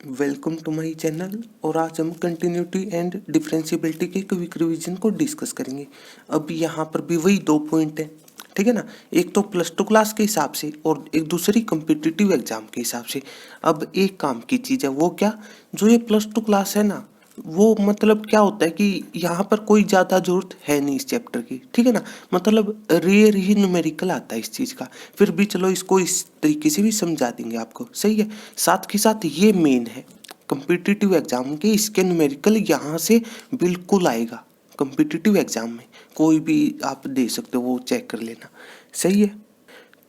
Welcome to my channel. और आज हम कंटिन्यूटी एंड डिफरेंशियबिलिटी के क्विक रिवीजन को डिस्कस करेंगे। अब यहाँ पर भी वही दो पॉइंट है, ठीक है ना। एक तो +2 क्लास के हिसाब से और एक दूसरी कम्पिटिटिव एग्जाम के हिसाब से। अब एक काम की चीज़ है, वो क्या, जो ये +2 क्लास है ना, वो मतलब क्या होता है कि यहाँ पर कोई ज़्यादा जरूरत है नहीं इस चैप्टर की, ठीक है ना। मतलब रेयर ही न्यूमेरिकल आता है इस चीज़ का, फिर भी चलो इसको इस तरीके से भी समझा देंगे आपको, सही है। साथ के साथ ये मेन है कम्पिटिटिव एग्जाम के, इसके न्यूमेरिकल यहाँ से बिल्कुल आएगा। कम्पिटिटिव एग्जाम में कोई भी आप दे सकते हो, वो चेक कर लेना, सही है।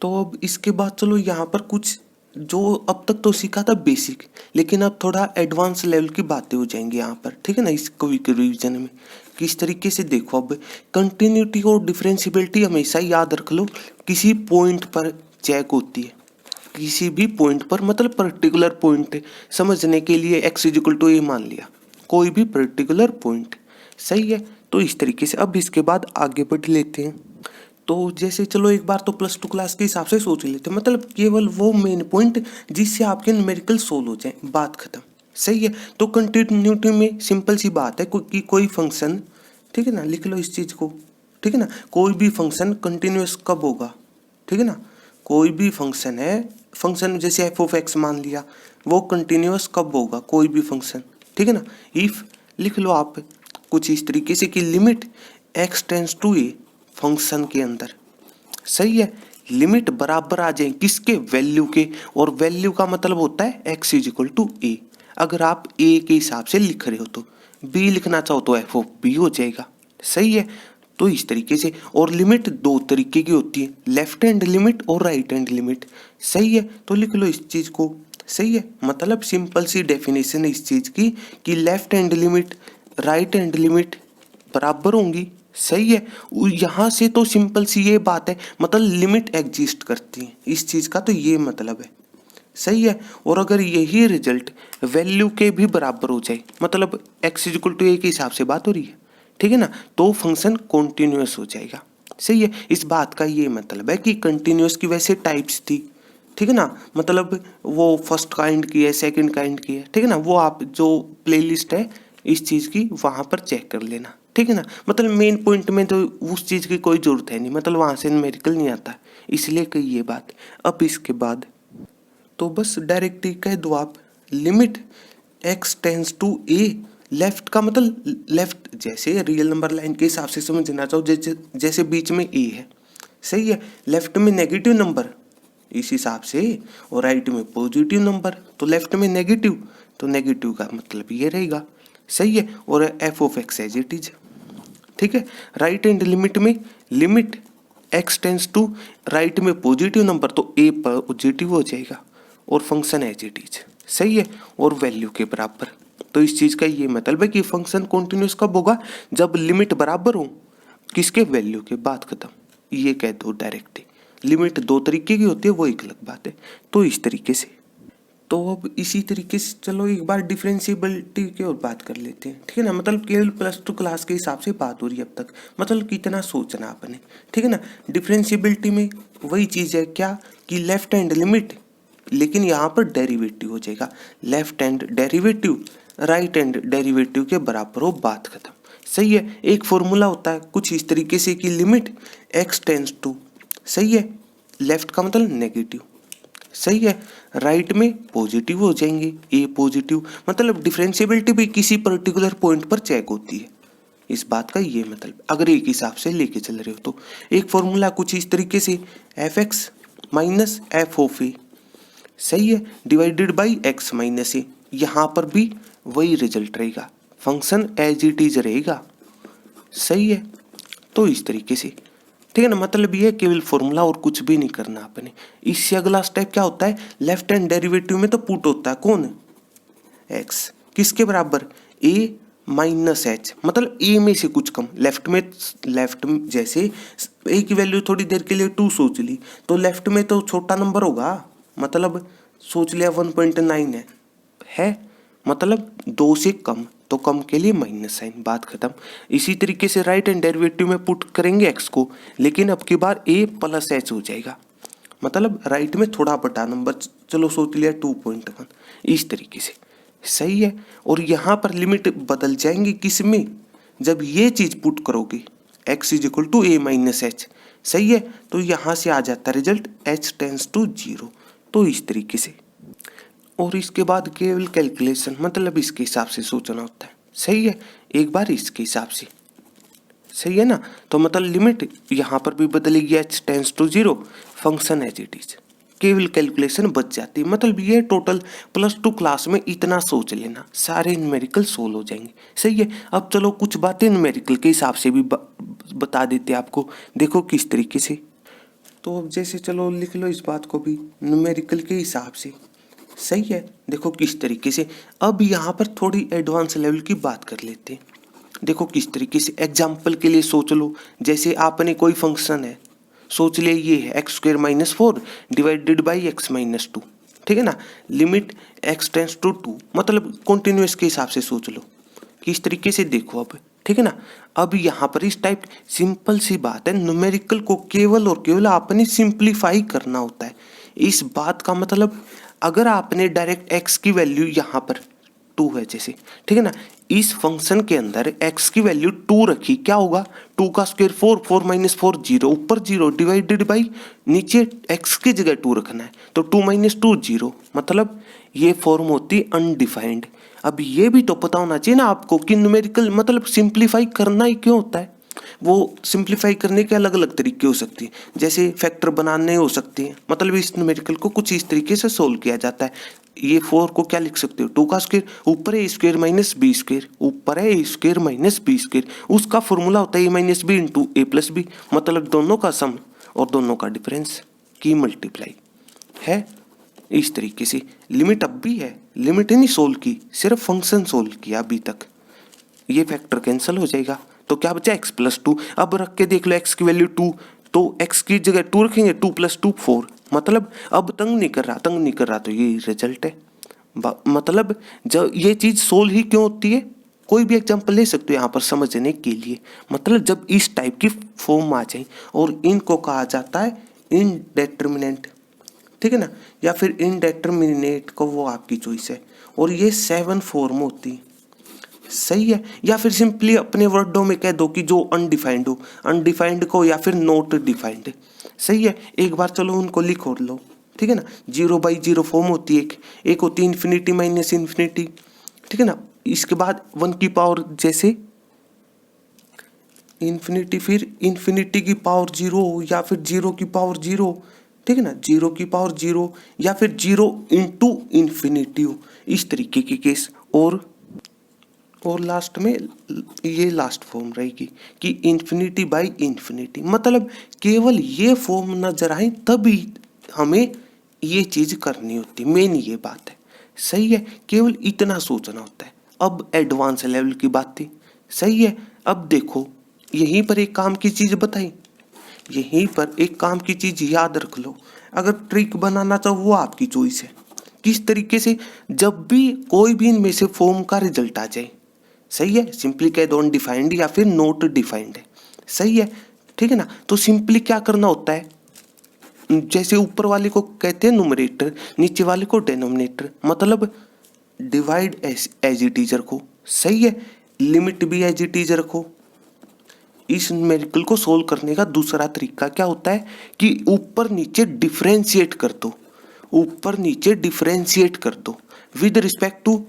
तो अब इसके बाद चलो यहाँ पर कुछ जो अब तक तो सीखा था बेसिक, लेकिन अब थोड़ा एडवांस लेवल की बातें हो जाएंगी यहाँ पर, ठीक है ना। इस क्विक रिवीजन में किस तरीके से देखो, अब कंटिन्यूटी और डिफरेंशियबिलिटी हमेशा याद रख लो, किसी पॉइंट पर चेक होती है, किसी भी पॉइंट पर, मतलब पर्टिकुलर पॉइंट समझने के लिए x=a मान लिया, कोई भी पर्टिकुलर पॉइंट, सही है। तो इस तरीके से अब इसके बाद आगे बढ़ लेते हैं। तो जैसे चलो एक बार तो +2 क्लास के हिसाब से सोच लेते हैं, मतलब केवल वो मेन पॉइंट जिससे आपके न्यूमेरिकल सोल्व हो जाए, बात खत्म, सही है। तो कंटिन्यूटी में सिंपल सी बात है कि कोई फंक्शन, ठीक है ना, लिख लो इस चीज़ को, ठीक है ना। कोई भी फंक्शन कंटिन्यूस कब होगा, ठीक है ना। कोई भी फंक्शन है, फंक्शन जैसे f(x) मान लिया, वो कंटिन्यूस कब होगा, कोई भी फंक्शन, ठीक है ना। इफ लिख लो आप कुछ इस तरीके से कि लिमिट x → a फंक्शन के अंदर, सही है, लिमिट बराबर आ जाए किसके, वैल्यू के। और वैल्यू का मतलब होता है x=a। अगर आप a के हिसाब से लिख रहे हो तो b लिखना चाहो तो f(b) हो जाएगा, सही है। तो इस तरीके से, और लिमिट दो तरीके की होती है, लेफ्ट हैंड लिमिट और राइट हैंड लिमिट, सही है। तो लिख लो इस चीज को, सही है। मतलब सिंपल सी डेफिनेशन है इस चीज की कि left hand limit right hand limit बराबर होंगी, सही है। यहाँ से तो सिंपल सी ये बात है, मतलब लिमिट एग्जिस्ट करती है इस चीज का, तो ये मतलब है, सही है। और अगर यही रिजल्ट वैल्यू के भी बराबर हो जाए, मतलब x=a के हिसाब से बात हो रही है, ठीक है ना, तो फंक्शन कॉन्टिन्यूस हो जाएगा, सही है। इस बात का ये मतलब है कि कंटिन्यूस की वैसे टाइप्स थी, ठीक है ना। मतलब वो फर्स्ट काइंड की है, सेकंड काइंड की है, ठीक है ना। वो आप जो प्लेलिस्ट है इस चीज़ की वहाँ पर चेक कर लेना, ठीक है ना। मतलब मेन पॉइंट में तो उस चीज़ की कोई ज़रूरत है नहीं, मतलब वहाँ से न्यूमेरिकल नहीं आता, इसलिए कही ये बात। अब इसके बाद तो बस डायरेक्ट ही कह दो आप, लिमिट x → a, लेफ्ट का मतलब लेफ्ट, जैसे रियल नंबर लाइन के हिसाब से समझना चाहो, जैसे बीच में a है, सही है, लेफ्ट में नेगेटिव नंबर इस हिसाब से, और राइट में पॉजिटिव नंबर, तो लेफ्ट में नेगेटिव, तो नेगेटिव का मतलब ये रहेगा, सही है। और f(x) एज इट इज, ठीक है। राइट हैंड लिमिट में लिमिट x → राइट में पॉजिटिव नंबर, तो a पॉजिटिव हो जाएगा और फंक्शन एज इट इज, सही है, और वैल्यू के बराबर। तो इस चीज का ये मतलब है कि फंक्शन कॉन्टिन्यूस कब होगा, जब लिमिट बराबर हो किसके, वैल्यू के, बात खत्म। ये कह दो डायरेक्ट। लिमिट दो तरीके की होती है, वो एक अलग बात है। तो इस तरीके से, तो अब इसी तरीके से चलो एक बार डिफरेंशियबिलिटी की और बात कर लेते हैं, ठीक है ना। मतलब केवल +2 क्लास के हिसाब से बात हो रही है अब तक, मतलब कितना सोचना आपने, ठीक है ना। डिफरेंशियबिलिटी में वही चीज़ है क्या, कि लेफ्ट हैंड लिमिट, लेकिन यहाँ पर डेरिवेटिव हो जाएगा, left hand derivative right hand derivative के बराबर हो, बात खत्म, सही है। एक फॉर्मूला होता है कुछ इस तरीके से कि लिमिट x → सही है, लेफ्ट का मतलब नेगेटिव, सही है, राइट में पॉजिटिव हो जाएंगे, ए पॉजिटिव, मतलब डिफरेंशियबिलिटी भी किसी पर्टिकुलर पॉइंट पर चेक होती है, इस बात का ये मतलब, अगर एक हिसाब से लेके चल रहे हो तो। एक फॉर्मूला कुछ इस तरीके से f(x) - f(a), सही है, डिवाइडेड बाई x - a, यहाँ पर भी वही रिजल्ट रहेगा, फंक्शन एज इट इज रहेगा, सही है। तो इस तरीके से, ठीक है ना, मतलब ये केवल फॉर्मूला और कुछ भी नहीं करना आपने। इससे अगला स्टेप क्या होता है, लेफ्ट हैंड डेरिवेटिव में तो पुट होता है कौन, x, किसके बराबर, a - h, मतलब a में से कुछ कम, लेफ्ट में जैसे a की वैल्यू थोड़ी देर के लिए 2 सोच ली, तो लेफ्ट में तो छोटा नंबर होगा, मतलब सोच लिया 1.9 है, मतलब 2 से कम, तो कम के लिए माइनस साइन, बात खत्म। इसी तरीके से राइट हैंड डेरिवेटिव में पुट करेंगे x को, लेकिन अब की बार a + h हो जाएगा, मतलब राइट में थोड़ा बड़ा नंबर, चलो सोच लिया 2.1, इस तरीके से, सही है। और यहाँ पर लिमिट बदल जाएंगी किस में, जब ये चीज पुट करोगे x is equal to a minus h. सही है, तो यहाँ से आ जाता है रिजल्ट h टेंस टू 0। तो इस तरीके से, और इसके बाद केवल कैलकुलेशन, मतलब इसके हिसाब से सोचना होता है। सही है, एक बार इसके हिसाब से। सही है ना, तो मतलब लिमिट यहाँ पर भी बदलेगी h tends to 0, function as it is, केवल कैलकुलेशन बच जाती है। मतलब ये टोटल +2 क्लास में इतना सोच लेना, सारे न्यूमेरिकल सोल्व हो जाएंगे। सही है, अब चलो कुछ बातें न्यूमेरिकल के हिसाब से भी बता देते हैं आपको, देखो किस तरीके से। तो अब जैसे चलो लिख लो इस बात को भी न्यूमेरिकल के हिसाब से। सही है, देखो किस तरीके से। अब यहाँ पर थोड़ी एडवांस लेवल की बात कर लेते हैं। देखो किस तरीके से, एग्जाम्पल के लिए सोच लो, जैसे आपने कोई फंक्शन है, सोच ले ये है x² - 4 डिवाइडेड बाई x - 2, ठीक है ना, लिमिट x टेंस टू 2, मतलब कॉन्टिन्यूस के हिसाब से सोच लो किस तरीके से। देखो अब, ठीक है ना, अब यहाँ पर इस टाइप सिंपल सी बात है, न्यूमेरिकल को केवल और केवल आपने सिंप्लीफाई करना होता है। इस बात का मतलब अगर आपने डायरेक्ट x की वैल्यू यहाँ पर 2 है जैसे, ठीक है ना, इस फंक्शन के अंदर x की वैल्यू 2 रखी, क्या होगा, 2 का स्क्वायर 4, 4 - 4 0, ऊपर 0 डिवाइडेड बाई नीचे x की जगह 2 रखना है, तो 2 - 2 0, मतलब ये फॉर्म होती अनडिफाइंड। अब ये भी तो पता होना चाहिए ना आपको कि न्यूमेरिकल मतलब सिंप्लीफाई करना ही क्यों होता है। वो सिंप्लीफाई करने के अलग अलग तरीके हो सकते हैं, जैसे फैक्टर बनाने हो सकते हैं, मतलब इस न्यूमेरिकल को कुछ इस तरीके से सोल्व किया जाता है। ये 4 को क्या लिख सकते हो, 2 का स्क्वायर, ऊपर है a² - b², ऊपर है a² - b², उसका फॉर्मूला होता है a - b into a + b, मतलब दोनों का सम और दोनों का डिफरेंस की मल्टीप्लाई है। इस तरीके से लिमिट अब भी है, लिमिट नहीं सोल्व की, सिर्फ फंक्शन सोल्व किया अभी तक। ये फैक्टर कैंसिल हो जाएगा, तो क्या बचा x + 2। अब रख के देख लो x की वैल्यू 2, तो x की जगह 2 रखेंगे, 2 + 2 4, मतलब अब तंग नहीं कर रहा, तो ये रिजल्ट है। मतलब जब ये चीज सोल्व ही क्यों होती है, कोई भी एग्जांपल ले सकते हो यहाँ पर समझने के लिए, मतलब जब इस टाइप की फॉर्म आ जाए, और इनको कहा जाता है इनडेटर्मिनेंट, ठीक है ना, या फिर इनडेटर्मिनेट को, वो आपकी चॉइस है। और ये 7 फॉर्म होती है। सही है, या फिर सिंपली अपने वर्डों में कह दो कि जो अनडिफाइंड हो, अनडिफाइंड को, या फिर नॉट डिफाइंड। सही है, एक बार चलो उनको लिख और लो, ठीक है ना। 0/0 फॉर्म होती है, एक होती है इन्फिनिटी माइनस इन्फिनिटी, ठीक है ना। इसके बाद 1 की पावर जैसे इन्फिनिटी, फिर इन्फिनिटी की पावर 0, या फिर 0 की पावर 0, ठीक है ना, 0 की पावर 0, या फिर 0 इंटू इन्फिनिटी, इस तरीके की केस। और लास्ट में ये लास्ट फॉर्म रहेगी कि इन्फिनिटी/इन्फिनिटी, मतलब केवल ये फॉर्म नजर आए तभी हमें ये चीज करनी होती है, मेन ये बात है। सही है, केवल इतना सोचना होता है। अब एडवांस लेवल की बात थी। सही है, अब देखो यहीं पर एक काम की चीज बताई, यहीं पर एक काम की चीज याद रख लो, अगर ट्रिक बनाना चाहो वो आपकी चॉइस है, किस तरीके से। जब भी कोई भी इनमें से फॉर्म का रिजल्ट आ जाए, सही है, सिंपली कह दो अनडिफाइंड या फिर नॉट डिफाइंड है। सही है, ठीक है ना, तो सिंपली क्या करना होता है, जैसे ऊपर वाले को कहते हैं न्यूमरेटर, नीचे वाले को डिनोमिनेटर, मतलब डिवाइड एज इट इज रखो। सही है, लिमिट भी एज इट इज रखो। इस न्यूमेरिकल को सोल्व करने का दूसरा तरीका क्या होता है कि ऊपर नीचे डिफरेंशिएट कर दो, ऊपर नीचे डिफरेंशिएट कर दो विद रिस्पेक्ट टू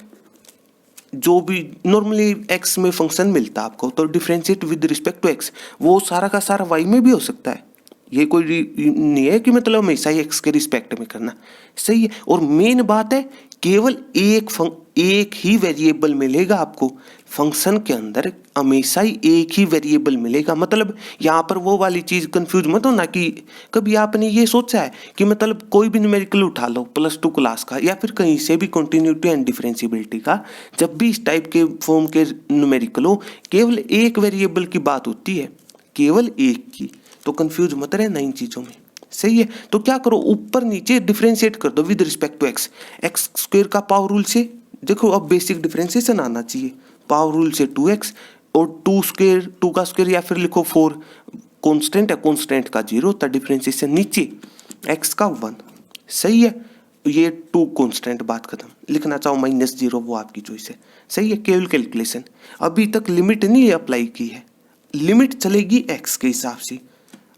जो भी नॉर्मली x में फंक्शन मिलता है आपको, तो differentiate with respect to x, वो सारा का सारा y में भी हो सकता है। ये कोई नहीं है कि मतलब हमेशा ही x के रिस्पेक्ट में करना। सही है, और मेन बात है केवल एक ही वेरिएबल मिलेगा आपको फंक्शन के अंदर, हमेशा ही एक ही वेरिएबल मिलेगा। मतलब यहाँ पर वो वाली चीज कंफ्यूज मत होना कि कभी आपने ये सोचा है कि मतलब कोई भी न्यूमेरिकल उठा लो +2 क्लास का, या फिर कहीं से भी कंटिन्यूटी एंड डिफरेंशिएबिलिटी का, जब भी इस टाइप के फॉर्म के न्यूमेरिकल हो, केवल एक वेरिएबल की बात होती है, केवल एक की, तो कंफ्यूज मत रहना इन चीजों में। सही है, तो क्या करो, ऊपर नीचे डिफरेंशिएट कर दो विद रिस्पेक्ट टू x² का पावर रूल से। देखो अब बेसिक डिफरेंशिएशन आना चाहिए, पावर रूल से 2x, और 2 का स्क्वायर, या फिर लिखो 4, कांस्टेंट है, कांस्टेंट का 0 होता है डिफरेंशिएशन, नीचे x का 1। सही है, ये टू कांस्टेंट, बात खत्म। लिखना चाहो -0 वो आपकी चॉइस है। सही है, केवल कैलकुलेशन। अभी तक लिमिट नहीं अप्लाई की है, लिमिट चलेगी एक्स के हिसाब से।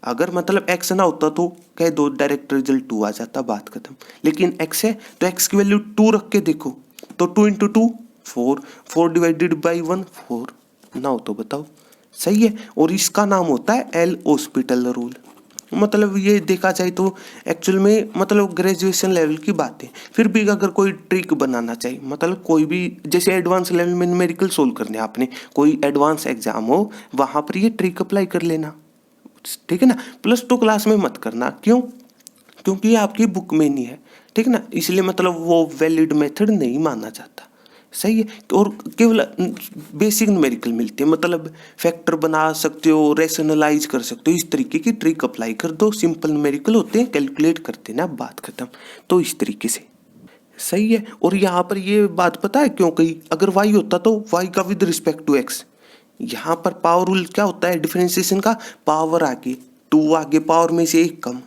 अगर मतलब एक्स ना होता तो कह दो डायरेक्ट रिजल्ट 2 आ जाता, बात खत्म। लेकिन एक्स है तो एक्स की वैल्यू 2 रख के देखो, तो 2 × 2 4, 4 डिवाइडेड बाई 1 4 ना हो तो बताओ। सही है, और इसका नाम होता है एल हॉस्पिटल रूल। मतलब ये देखा जाए तो एक्चुअल में मतलब ग्रेजुएशन लेवल की बात है। फिर भी अगर कोई ट्रिक बनाना चाहिए, मतलब कोई भी जैसे एडवांस लेवल में न्यूमेरिकल सोल्व करने, आपने कोई एडवांस एग्जाम हो वहाँ पर ये ट्रिक अप्लाई कर लेना, ठीक है ना। +2 क्लास में मत करना, क्यों? क्योंकि ये आपकी बुक में नहीं है, ठीक है ना, इसलिए मतलब वो वैलिड मेथड नहीं माना जाता। सही है, और केवल बेसिक न्यूमेरिकल मिलते हैं, मतलब फैक्टर बना सकते हो, रेशनलाइज कर सकते हो, इस तरीके की ट्रिक अप्लाई कर दो। सिंपल न्यूमेरिकल होते हैं, कैलकुलेट करते हैं ना, बात खत्म। तो इस तरीके से सही है। और यहाँ पर ये बात पता है क्यों कही? अगर y होता तो y का विद रिस्पेक्ट टू x, यहाँ पर पावर रूल क्या होता है डिफरेंशिएशन का? पावर आगे 2 आगे, पावर में से 1 कम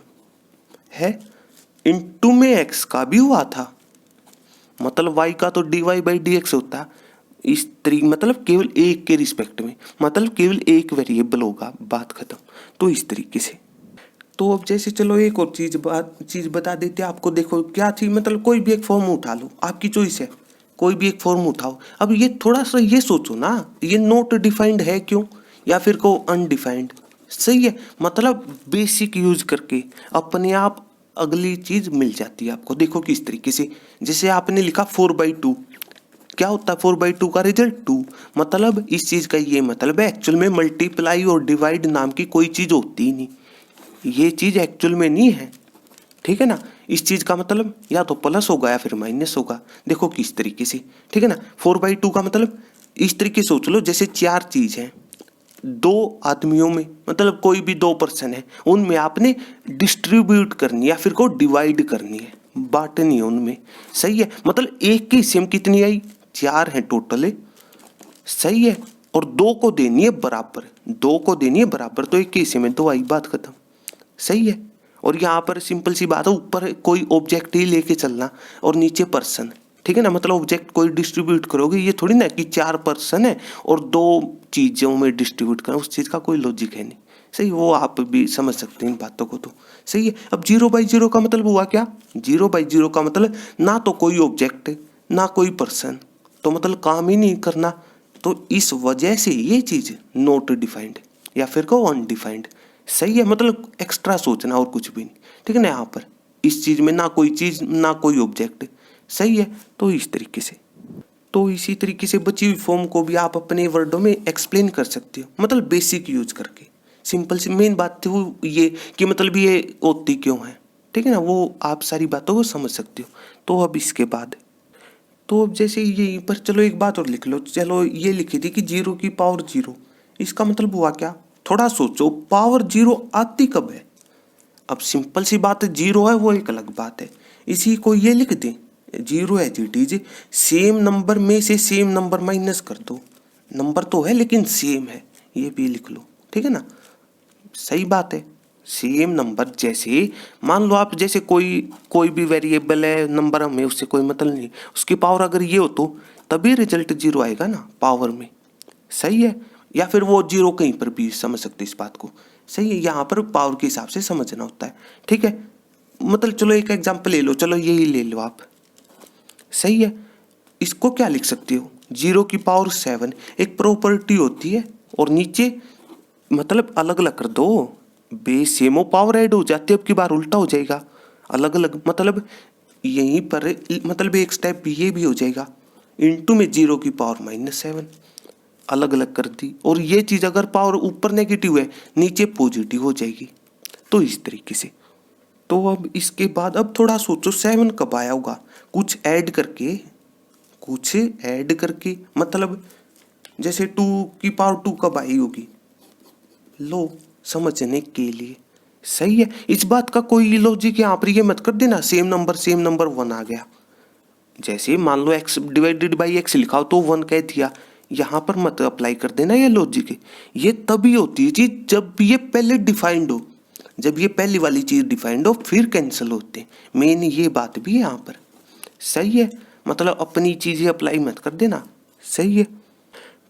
है। इनटू में x का भी हुआ था, मतलब y का तो dy/dx होता। इस तरीके मतलब केवल एक के रिस्पेक्ट में, मतलब केवल एक वेरिएबल होगा, बात खत्म। तो इस तरीके से। तो अब जैसे चलो एक और चीज बता देते आपको। देखो क्या चीज, मतलब कोई भी एक फॉर्म उठा लो, आपकी चॉइस है, कोई भी एक फॉर्म उठाओ। अब ये थोड़ा सा ये सोचो ना, ये नॉट डिफाइंड है क्यों, या फिर को अनडिफाइंड। सही है, मतलब बेसिक यूज करके अपने आप अगली चीज मिल जाती है आपको। देखो किस तरीके से, जैसे आपने लिखा 4/2, क्या होता है 4/2 का रिजल्ट 2, मतलब इस चीज का ये मतलब है एक्चुअल में मल्टीप्लाई और डिवाइड नाम की कोई चीज होती ही नहीं, ये चीज एक्चुअल में नहीं है, ठीक है ना। इस चीज का मतलब या तो प्लस होगा या फिर माइनस होगा। देखो किस तरीके से, ठीक है ना। 4/2 का मतलब इस तरीके से सोच लो, जैसे 4 चीज है, 2 आदमियों में, मतलब कोई भी 2 पर्सन है, उनमें आपने डिस्ट्रीब्यूट करनी या फिर को डिवाइड करनी है, बांटनी है उनमें। सही है, मतलब एक के हिस्से में कितनी आई? 4 है टोटल। सही है, और 2 को देनी है बराबर, 2 को देनी है बराबर, तो एक के हिस्से में 2 आई, बात खत्म। सही है, और यहाँ पर सिंपल सी बात है, ऊपर कोई ऑब्जेक्ट ही लेके चलना और नीचे पर्सन, ठीक है ना। मतलब ऑब्जेक्ट कोई डिस्ट्रीब्यूट करोगे, ये थोड़ी ना कि 4 पर्सन है और 2 चीजों में डिस्ट्रीब्यूट करना, उस चीज का कोई लॉजिक है नहीं। सही, वो आप भी समझ सकते हैं इन बातों को। तो सही है। अब 0/0 का मतलब हुआ क्या? 0/0 का मतलब ना तो कोई ऑब्जेक्ट ना कोई पर्सन, तो मतलब काम ही नहीं करना। तो इस वजह से ये चीज नॉट डिफाइंड या फिर को अनडिफाइंड। सही है, मतलब एक्स्ट्रा सोचना और कुछ भी नहीं, ठीक है ना। यहाँ पर इस चीज में ना कोई चीज ना कोई ऑब्जेक्ट। सही है, तो इस तरीके से। तो इसी तरीके से बची हुई फॉर्म को भी आप अपने वर्डों में एक्सप्लेन कर सकते हो, मतलब बेसिक यूज करके। सिंपल सी मेन बात थी वो ये कि मतलब ये होती क्यों है, ठीक है ना, वो आप सारी बातों को समझ सकते हो। तो अब इसके बाद तो अब जैसे यहीं पर चलो एक बात और लिख लो। चलो ये लिखी थी कि 0 की पावर 0, इसका मतलब हुआ क्या? थोड़ा सोचो, पावर 0 आती कब है? अब सिंपल सी बात है, 0 है वो एक अलग बात है, इसी को ये लिख दे 0 है जी, सेम नंबर में से सेम नंबर माइनस कर दो, नंबर तो है लेकिन सेम है, ये भी लिख लो, ठीक है ना। सही बात है, सेम नंबर। जैसे मान लो आप जैसे कोई भी वेरिएबल है, नंबर हमें उससे कोई मतलब नहीं, उसकी पावर अगर ये हो तो तभी रिजल्ट 0 आएगा ना पावर में। सही है, या फिर वो 0 कहीं पर भी समझ सकते इस बात को। सही है, यहाँ पर पावर के हिसाब से समझना होता है, ठीक है। मतलब चलो एक एग्जांपल ले लो, चलो यही ले लो आप। सही है, इसको क्या लिख सकते हो? 0 की पावर 7 एक प्रॉपर्टी होती है, और नीचे मतलब अलग अलग कर दो, बेस सेम हो पावर ऐड हो जाती है, अब की बार उल्टा हो जाएगा, अलग अलग। मतलब यहीं पर मतलब एक स्टेप ये भी हो जाएगा, इनटू में 0 की पावर -7 अलग अलग कर दी, और ये चीज अगर पावर ऊपर नेगेटिव है नीचे पॉजिटिव हो जाएगी। तो इस तरीके से। तो अब इसके बाद अब थोड़ा सोचो 7 कब आया होगा? कुछ ऐड करके मतलब जैसे 2 की पावर 2 कब आई होगी, लो समझने के लिए। सही है, इस बात का कोई लॉजिक यहाँ पर ये मत कर देना सेम नंबर 1 आ गया। जैसे मान लो x डिवाइडेड बाई x लिखा हो तो 1 कह दिया, यहाँ पर मत अप्लाई कर देना ये लॉजिक है। ये तभी होती है चीज जब ये पहले डिफाइंड हो, जब ये पहली वाली चीज डिफाइंड हो फिर कैंसिल होते हैं। मेन ये बात भी है यहाँ पर, सही है। मतलब अपनी चीजें अप्लाई मत कर देना, सही है।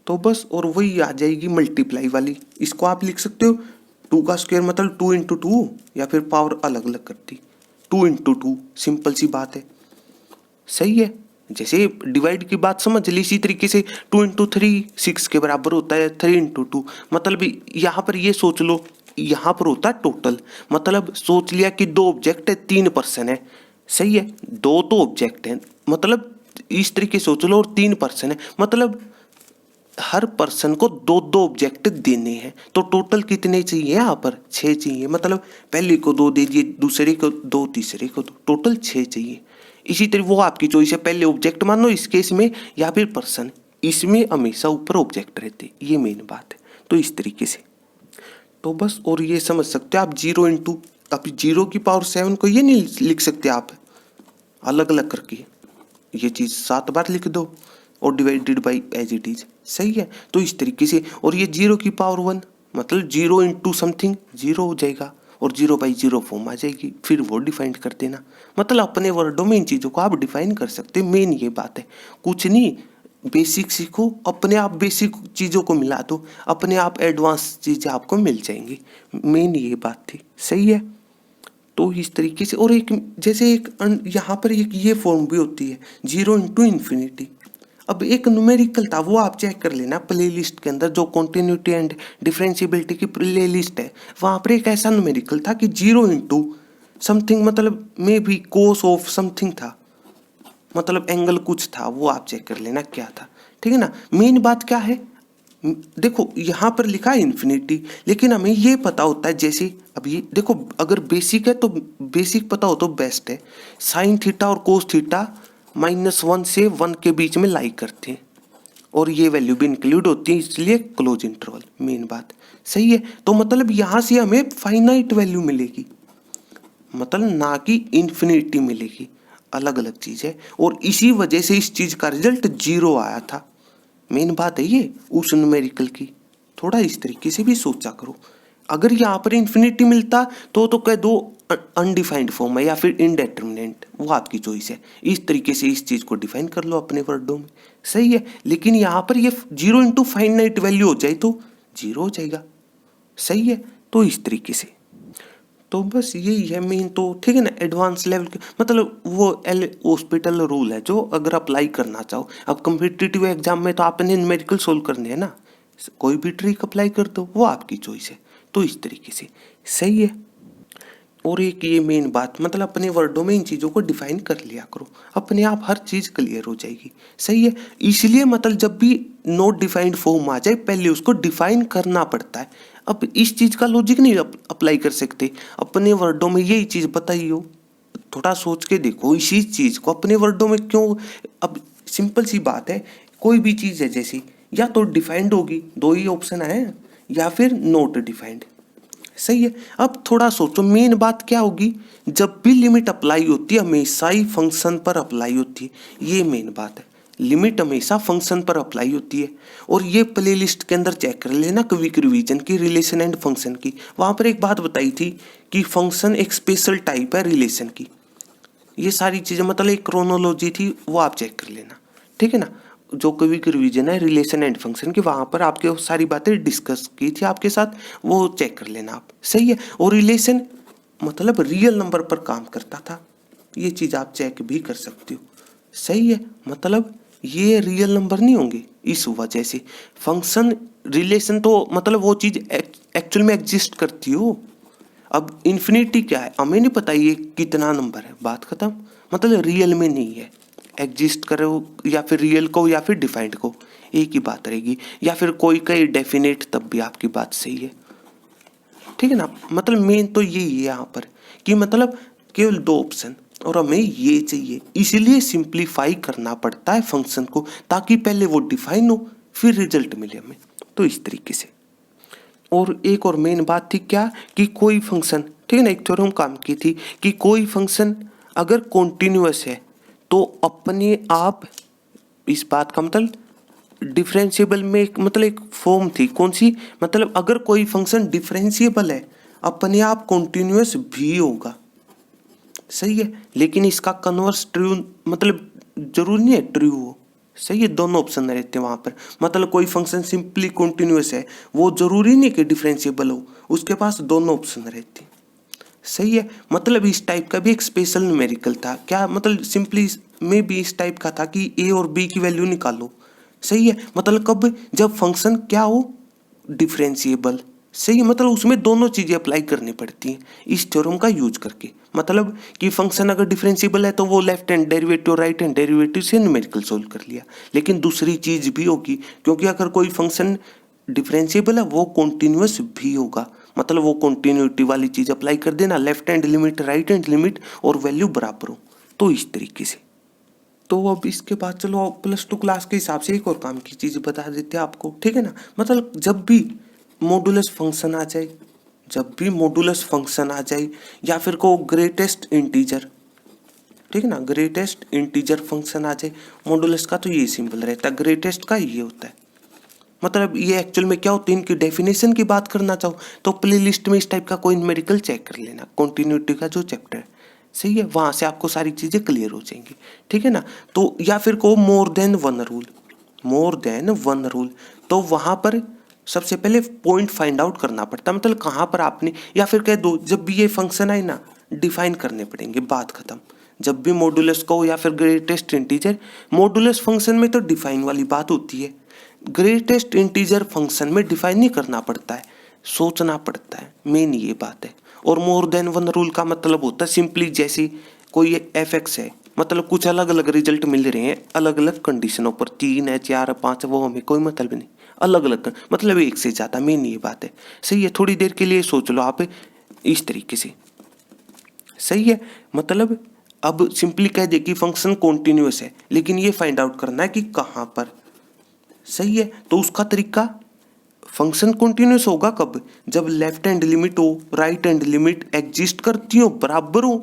तो बस और वही आ जाएगी मल्टीप्लाई वाली। इसको आप लिख सकते हो 2 का स्क्वायर मतलब 2 इंटू 2, या फिर पावर अलग अलग करती 2 इंटू 2, सिंपल सी बात है, सही है। जैसे डिवाइड की बात समझ ली, इसी तरीके से 2 इंटू 3 6 के बराबर होता है 3 इंटू 2। मतलब यहाँ पर ये सोच लो, यहाँ पर होता है टोटल, मतलब सोच लिया कि 2 ऑब्जेक्ट है 3 पर्सन है, सही है। 2 तो ऑब्जेक्ट है, मतलब इस तरीके से सोच लो, और 3 पर्सन है, मतलब हर पर्सन को 2 ऑब्जेक्ट देने हैं। तो टोटल कितने चाहिए यहाँ पर? 6 चाहिए। मतलब पहले को 2 दे दिए, दूसरे को 2, तीसरे को 2, टोटल 6 चाहिए। इसी तरह वो आपकी चॉइस है, पहले ऑब्जेक्ट मान लो इस केस में, या फिर पर्सन, इसमें हमेशा ऊपर ऑब्जेक्ट रहते, ये मेन बात है। तो इस तरीके से तो बस, और ये समझ सकते हो आप 0 इंटू, अब 0 की पावर 7 को ये नहीं लिख सकते आप अलग अलग करके, ये चीज़ 7 बार लिख दो और divided by as it is, सही है। तो इस तरीके से, और ये 0 की पावर 1 मतलब 0 इंटू समथिंग 0 हो जाएगा, और 0/0 फॉर्म आ जाएगी, फिर वो डिफाइन कर देना। मतलब अपने वर्डों में इन चीज़ों को आप डिफाइन कर सकते हैं। मेन ये बात है, कुछ नहीं, बेसिक सीखो, अपने आप बेसिक चीज़ों को मिला दो, अपने आप एडवांस चीज़ें आपको मिल जाएंगी। मेन ये बात थी, सही है। तो इस तरीके से, और एक जैसे एक यहाँ पर एक ये फॉर्म भी होती है 0 इंटू इन्फिनिटी। अब एक न्यूमेरिकल था, वो आप चेक कर लेना प्ले लिस्ट के अंदर, जो कॉन्टिन्यूटी एंड डिफरेंशिएबिलिटी की प्ले लिस्ट है, वहाँ पर एक ऐसा न्यूमेरिकल था कि 0 इंटू समथिंग, मतलब मे भी कोस ऑफ समथिंग था, मतलब एंगल कुछ था, वो आप चेक कर लेना क्या था, ठीक है ना। मेन बात क्या है, देखो यहाँ पर लिखा है इन्फिनिटी, लेकिन हमें ये पता होता है, जैसे अब ये देखो, अगर बेसिक है तो बेसिक पता हो तो बेस्ट है। साइन थीटा और कोस थीटा -1 से 1 के बीच में लाई करते हैं, और ये वैल्यू भी इंक्लूड होती है, इसलिए क्लोज इंटरवल, मेन बात, सही है। तो मतलब यहाँ से हमें फाइनाइट वैल्यू मिलेगी, मतलब ना कि इन्फिनिटी मिलेगी, अलग अलग चीज़ है। और इसी वजह से इस चीज़ का रिजल्ट 0 आया था। मेन बात है ये उस न्यूमेरिकल की, थोड़ा इस तरीके से भी सोचा करो। अगर यहाँ पर इन्फिनिटी मिलता तो कह दो अनडिफाइंड फॉर्म है या फिर इनडेटर्मिनेंट, वो आपकी चॉइस है। इस तरीके से इस चीज़ को डिफाइन कर लो अपने वर्डों में, सही है। लेकिन यहाँ पर ये 0 इंटू फाइनाइट वैल्यू हो जाए तो 0 हो जाएगा, सही है। तो इस तरीके से, तो बस यही है मेन, तो ठीक है ना। एडवांस लेवल के मतलब वो हॉस्पिटल रूल है, जो अगर अप्लाई करना चाहो, अब कम्पिटिटिव एग्जाम में तो आपने न्यूमेरिकल सोल्व करने हैं ना, कोई भी ट्रिक अप्लाई कर दो, वो आपकी चॉइस है। तो इस तरीके से, सही है। और एक ये मेन बात, मतलब अपने वर्डों में इन चीज़ों को डिफाइन कर लिया करो, अपने आप हर चीज़ क्लियर हो जाएगी, सही है। इसलिए मतलब जब भी नोट डिफाइंड फॉर्म आ जाए, पहले उसको डिफाइन करना पड़ता है। अब इस चीज़ का लॉजिक नहीं अप्लाई कर सकते, अपने वर्डों में यही चीज़ बताई हो, थोड़ा सोच के देखो इसी चीज़ को अपने वर्डों में क्यों। अब सिंपल सी बात है, कोई भी चीज़ है जैसी, या तो डिफाइंड होगी, 2 ही ऑप्शन है, या फिर नोट डिफाइंड, सही है। अब थोड़ा सोचो, मेन बात क्या होगी, जब भी लिमिट अप्लाई होती है हमेशा ही फंक्शन पर अप्लाई होती है, ये मेन बात है। लिमिट हमेशा फंक्शन पर अप्लाई होती है। और ये प्ले लिस्ट के अंदर चेक कर लेना क्विक रिवीजन की, रिलेशन एंड फंक्शन की, वहाँ पर एक बात बताई थी कि फंक्शन एक स्पेशल टाइप है रिलेशन की। ये सारी चीज़ें मतलब एक क्रोनोलॉजी थी, वो आप चेक कर लेना, ठीक है ना। जो क्विक रिवीजन है रिलेशन एंड फंक्शन की, वहाँ पर आपके सारी बातें डिस्कस की थी आपके साथ, वो चेक कर लेना आप, सही है। और रिलेशन मतलब रियल नंबर पर काम करता था, ये चीज़ आप चेक भी कर सकते हो, सही है। मतलब ये रियल नंबर नहीं होंगे, इस वजह से फंक्शन रिलेशन तो मतलब वो चीज़ एक्चुअल में एग्जिस्ट करती हो। अब इन्फिनिटी क्या है हमें नहीं पता ये कितना नंबर है, बात खत्म। मतलब रियल में नहीं है, एग्जिस्ट करो या फिर रियल को या फिर डिफाइंड को, एक ही बात रहेगी। या फिर कोई कहीं डेफिनेट, तब भी आपकी बात सही है, ठीक है ना। मतलब मेन तो यही है यहाँ पर कि मतलब केवल 2 ऑप्शन और हमें ये चाहिए, इसीलिए सिंप्लीफाई करना पड़ता है फंक्शन को, ताकि पहले वो डिफाइन हो फिर रिजल्ट मिले हमें। तो इस तरीके से। और एक और मेन बात थी क्या, कि कोई फंक्शन, ठीक है ना, एक थ्योरम काम की थी कि कोई फंक्शन अगर कॉन्टिन्यूअस है तो अपने आप, इस बात का मतलब डिफरेंशिएबल में एक मतलब एक फॉर्म थी, कौन सी, मतलब अगर कोई फंक्शन डिफरेंशिएबल है, अपने आप कॉन्टिन्यूअस भी होगा, सही है। लेकिन इसका कन्वर्स ट्रू मतलब जरूरी नहीं है ट्रू हो, सही है। दोनों ऑप्शन रहते हैं वहां पर। मतलब कोई फंक्शन सिंपली कॉन्टिन्यूअस है, वो जरूरी नहीं कि डिफरेंशिएबल हो, उसके पास दोनों ऑप्शन रहते हैं, सही है। मतलब इस टाइप का भी एक स्पेशल न्यूमेरिकल था क्या, मतलब सिंपली में भी इस टाइप का था कि ए और बी की वैल्यू निकालो, सही है। मतलब कब, जब फंक्शन क्या हो, डिफरेंशिएबल, सही है। मतलब उसमें दोनों चीजें अप्लाई करनी पड़ती हैं इस थ्योरम का यूज करके। मतलब कि फंक्शन अगर डिफरेंशिएबल है तो वो लेफ्ट हैंड डेरिवेटिव और राइट हैंड डेरिवेटिव से न्यूमेरिकल सोल्व कर लिया। लेकिन दूसरी चीज भी होगी, क्योंकि अगर कोई फंक्शन डिफरेंशिएबल है वो कॉन्टिन्यूअस भी होगा। मतलब वो कॉन्टिन्यूटी वाली चीज अप्लाई कर देना, left hand limit right hand limit और वैल्यू बराबर हो, तो इस तरीके से। तो अब इसके बाद चलो +2 क्लास के हिसाब से एक और काम की चीज बता देते हैं आपको, ठीक है ना। मतलब जब भी मॉडुलस फंक्शन आ जाए, जब भी मॉडुलस फंक्शन आ जाए, या फिर को ग्रेटेस्ट इंटीजर, ठीक है ना, ग्रेटेस्ट इंटीजर फंक्शन आ जाए, मॉडुलस का तो ये सिंबल रहता है, ग्रेटेस्ट का ये होता है। मतलब ये एक्चुअल में क्या होती है, इनकी डेफिनेशन की बात करना चाहो तो प्लेलिस्ट में इस टाइप का कोई न्यूमेरिकल चेक कर लेना, कॉन्टिन्यूटी का जो चैप्टर है, सही है, वहां से आपको सारी चीजें क्लियर हो जाएंगी, ठीक है ना। तो या फिर को more than one rule, more than one rule, तो वहां पर सबसे पहले पॉइंट फाइंड आउट करना पड़ता है, मतलब कहाँ पर आपने, या फिर कह दो जब भी ये फंक्शन आए ना डिफाइन करने पड़ेंगे, बात खत्म। जब भी मॉडुलस को या फिर ग्रेटेस्ट इंटीजर, मॉडुलस फंक्शन में तो डिफाइन वाली बात होती है, ग्रेटेस्ट इंटीजर फंक्शन में डिफाइन नहीं करना पड़ता है, सोचना पड़ता है, मेन ये बात है। और मोर देन वन रूल का मतलब होता है सिंपली जैसे कोई एफ है, मतलब कुछ अलग अलग रिजल्ट मिल रहे हैं अलग अलग कंडीशनों पर, 3 है 4 है 5, वो हमें कोई मतलब नहीं, अलग अलग मतलब एक से ज्यादा, मेन ये बात है, सही है। थोड़ी देर के लिए सोच लो आप इस तरीके से, सही है। मतलब अब सिंपली कह दे कि फंक्शन कॉन्टिन्यूअस है, लेकिन ये फाइंड आउट करना है कि कहां पर, सही है। तो उसका तरीका, फंक्शन कॉन्टिन्यूअस होगा कब, जब लेफ्ट हैंड लिमिट हो राइट हैंड लिमिट एग्जिस्ट करती हो, बराबर हो,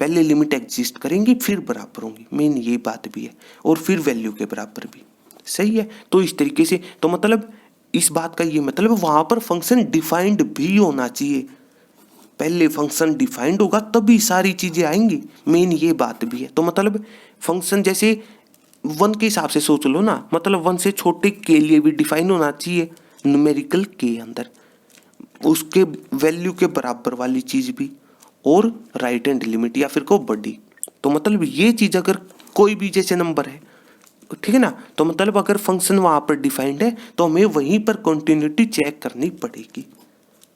पहले लिमिट एग्जिस्ट करेंगी फिर बराबर होंगी, मेन ये बात भी है, और फिर वैल्यू के बराबर भी, सही है। तो इस तरीके से, तो मतलब इस बात का ये मतलब वहां पर फंक्शन डिफाइंड भी होना चाहिए, पहले फंक्शन डिफाइंड होगा तभी सारी चीजें आएंगी, मेन ये बात भी है। तो मतलब फंक्शन जैसे 1 के हिसाब से सोच लो ना, मतलब 1 से छोटे के लिए भी डिफाइन होना चाहिए न्यूमेरिकल के अंदर, उसके वैल्यू के बराबर वाली चीज भी, और राइट हैंड लिमिट या फिर को बड़ी। तो मतलब ये चीज अगर कोई भी जैसे नंबर है, ठीक है ना, तो मतलब अगर फंक्शन वहां पर डिफाइंड है तो हमें वहीं पर कंटिन्यूटी चेक करनी पड़ेगी,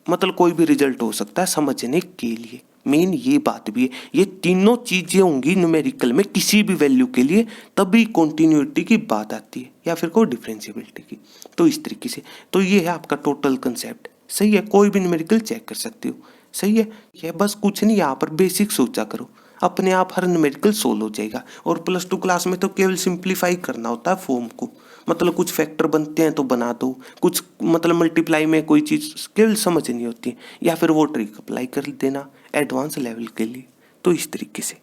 मतलब कोई भी रिजल्ट हो सकता है समझने के लिए, मेन ये बात भी है। ये तीनों चीजें होंगी न्यूमेरिकल में किसी भी वैल्यू के लिए, तभी कॉन्टिन्यूटी की बात आती है या फिर कोई डिफरेंशिएबिलिटी की। तो इस तरीके से, तो ये है आपका टोटल कंसेप्ट, सही है। कोई भी न्यूमेरिकल चेक कर सकते हो, सही है। ये बस कुछ नहीं, यहाँ पर बेसिक सोचा करो, अपने आप हर न्यूमेरिकल सोल्व हो जाएगा। और +2 क्लास में तो केवल सिंप्लीफाई करना होता है फॉर्म को, मतलब कुछ फैक्टर बनते हैं तो बना दो, कुछ मतलब मल्टीप्लाई में कोई चीज़ केवल समझनी होती है, या फिर वो ट्रिक अप्लाई कर देना एडवांस लेवल के लिए। तो इस तरीके से,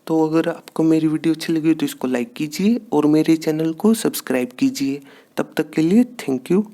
तो अगर आपको मेरी वीडियो अच्छी लगी तो इसको लाइक कीजिए और मेरे चैनल को सब्सक्राइब कीजिए। तब तक के लिए थैंक यू।